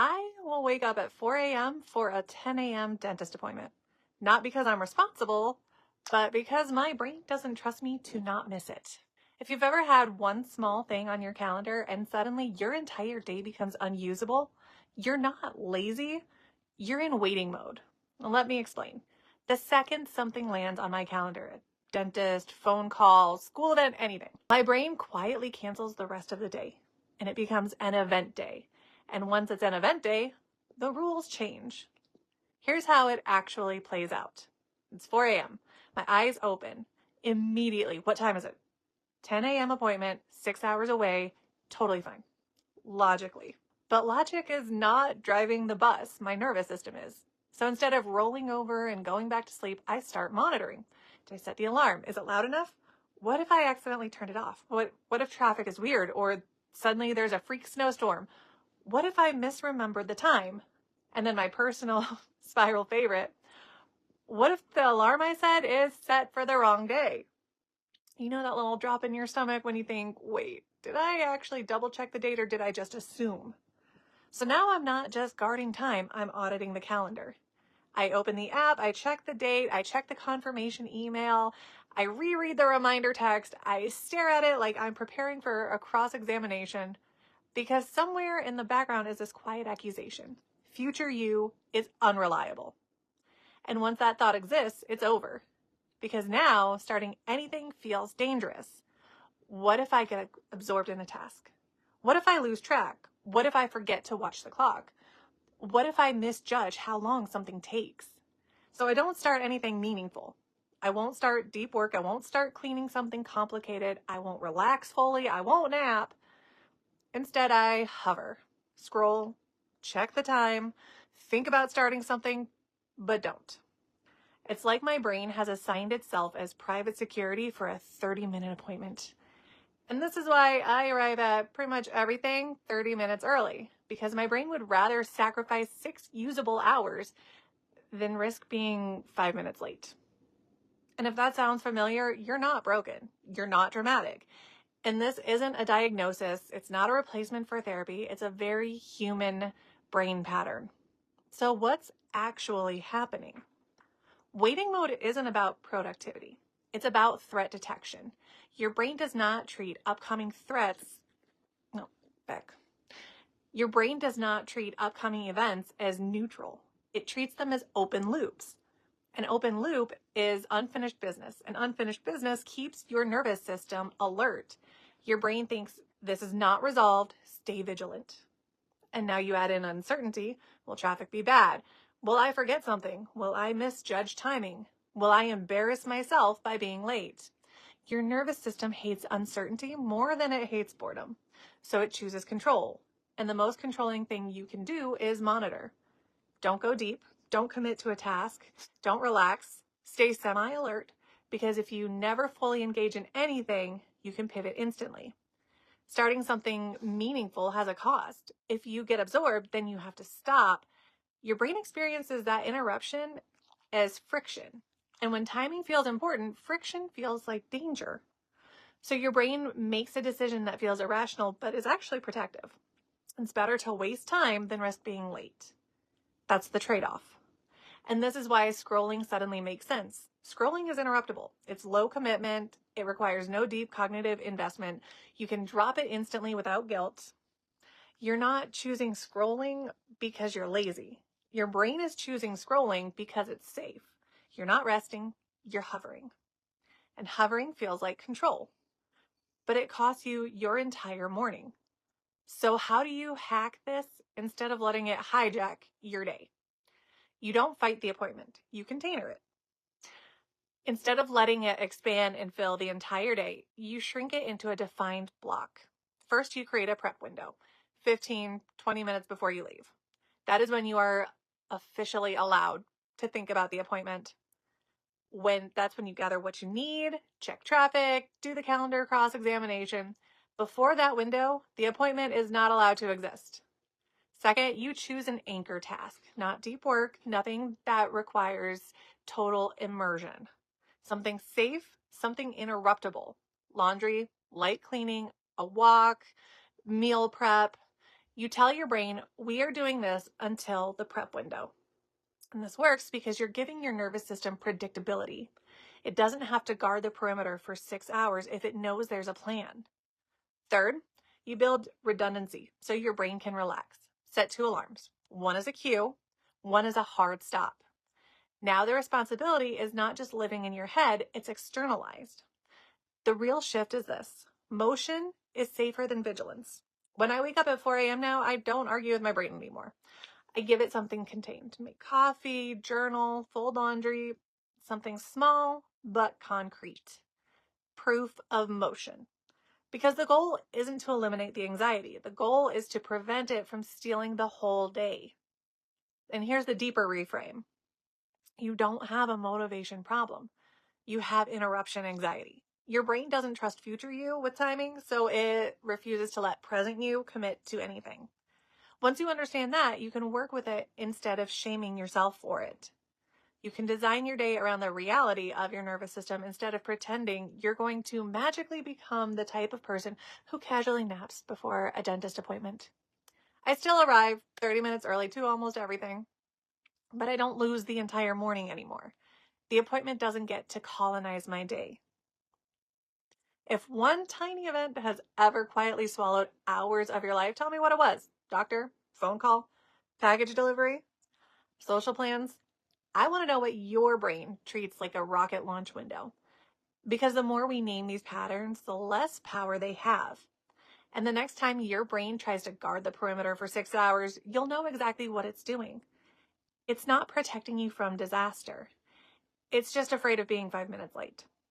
I will wake up at 4 a.m. for a 10 a.m. dentist appointment. Not because I'm responsible, but because my brain doesn't trust me to not miss it. If you've ever had one small thing on your calendar and suddenly your entire day becomes unusable, you're not lazy, you're in waiting mode. Well, let me explain. The second something lands on my calendar, dentist, phone call, school event, anything, my brain quietly cancels the rest of the day and it becomes an event day. And once it's an event day, the rules change. Here's how it actually plays out. It's 4 a.m. My eyes open. Immediately, what time is it? 10 a.m. appointment, 6 hours away, totally fine. Logically. But logic is not driving the bus, my nervous system is. So instead of rolling over and going back to sleep, I start monitoring. Did I set the alarm? Is it loud enough? What if I accidentally turned it off? What if traffic is weird or suddenly there's a freak snowstorm? What if I misremembered the time? And then my personal spiral favorite, what if the alarm I set is set for the wrong day? You know that little drop in your stomach when you think, wait, did I actually double check the date or did I just assume? So now I'm not just guarding time, I'm auditing the calendar. I open the app, I check the date, I check the confirmation email, I reread the reminder text, I stare at it like I'm preparing for a cross-examination, because somewhere in the background is this quiet accusation. Future you is unreliable. And once that thought exists, it's over. Because now starting anything feels dangerous. What if I get absorbed in a task? What if I lose track? What if I forget to watch the clock? What if I misjudge how long something takes? So I don't start anything meaningful. I won't start deep work. I won't start cleaning something complicated. I won't relax fully. I won't nap. Instead, I hover, scroll, check the time, think about starting something, but don't. It's like my brain has assigned itself as private security for a 30-minute appointment. And this is why I arrive at pretty much everything 30 minutes early, because my brain would rather sacrifice 6 usable hours than risk being 5 minutes late. And if that sounds familiar, you're not broken. You're not dramatic. And this isn't a diagnosis. It's not a replacement for therapy. It's a very human brain pattern. So what's actually happening? Waiting mode isn't about productivity. It's about threat detection. Your brain does not treat upcoming Your brain does not treat upcoming events as neutral. It treats them as open loops. An open loop is unfinished business. An unfinished business keeps your nervous system alert. Your brain thinks this is not resolved, stay vigilant. And now you add in uncertainty. Will traffic be bad? Will I forget something? Will I misjudge timing? Will I embarrass myself by being late? Your nervous system hates uncertainty more than it hates boredom. So it chooses control. And the most controlling thing you can do is monitor. Don't go deep. Don't commit to a task. Don't relax. Stay semi-alert, because if you never fully engage in anything, you can pivot instantly. Starting something meaningful has a cost. If you get absorbed, then you have to stop. Your brain experiences that interruption as friction. And when timing feels important, friction feels like danger. So your brain makes a decision that feels irrational, but is actually protective. It's better to waste time than risk being late. That's the trade-off. And this is why scrolling suddenly makes sense. Scrolling is interruptible. It's low commitment. It requires no deep cognitive investment. You can drop it instantly without guilt. You're not choosing scrolling because you're lazy. Your brain is choosing scrolling because it's safe. You're not resting, you're hovering. And hovering feels like control. But it costs you your entire morning. So how do you hack this instead of letting it hijack your day? You don't fight the appointment, you container it. Instead of letting it expand and fill the entire day, you shrink it into a defined block. First, you create a prep window, 15, 20 minutes before you leave. That is when you are officially allowed to think about the appointment. That's when you gather what you need, check traffic, do the calendar cross-examination. Before that window, the appointment is not allowed to exist. Second, you choose an anchor task, not deep work, nothing that requires total immersion. Something safe, something interruptible. Laundry, light cleaning, a walk, meal prep. You tell your brain, we are doing this until the prep window. And this works because you're giving your nervous system predictability. It doesn't have to guard the perimeter for 6 hours if it knows there's a plan. Third, you build redundancy so your brain can relax. Set 2 alarms. One is a cue, one is a hard stop. Now the responsibility is not just living in your head, it's externalized. The real shift is this. Motion is safer than vigilance. When I wake up at 4 a.m. now, I don't argue with my brain anymore. I give it something contained. Make coffee, journal, fold laundry, something small but concrete. Proof of motion. Because the goal isn't to eliminate the anxiety. The goal is to prevent it from stealing the whole day. And here's the deeper reframe. You don't have a motivation problem. You have interruption anxiety. Your brain doesn't trust future you with timing, so it refuses to let present you commit to anything. Once you understand that, you can work with it instead of shaming yourself for it. You can design your day around the reality of your nervous system instead of pretending you're going to magically become the type of person who casually naps before a dentist appointment. I still arrive 30 minutes early to almost everything, but I don't lose the entire morning anymore. The appointment doesn't get to colonize my day. If one tiny event has ever quietly swallowed hours of your life, tell me what it was. Doctor, phone call, package delivery, social plans. I want to know what your brain treats like a rocket launch window. Because the more we name these patterns, the less power they have. And the next time your brain tries to guard the perimeter for 6 hours, you'll know exactly what it's doing. It's not protecting you from disaster. It's just afraid of being 5 minutes late.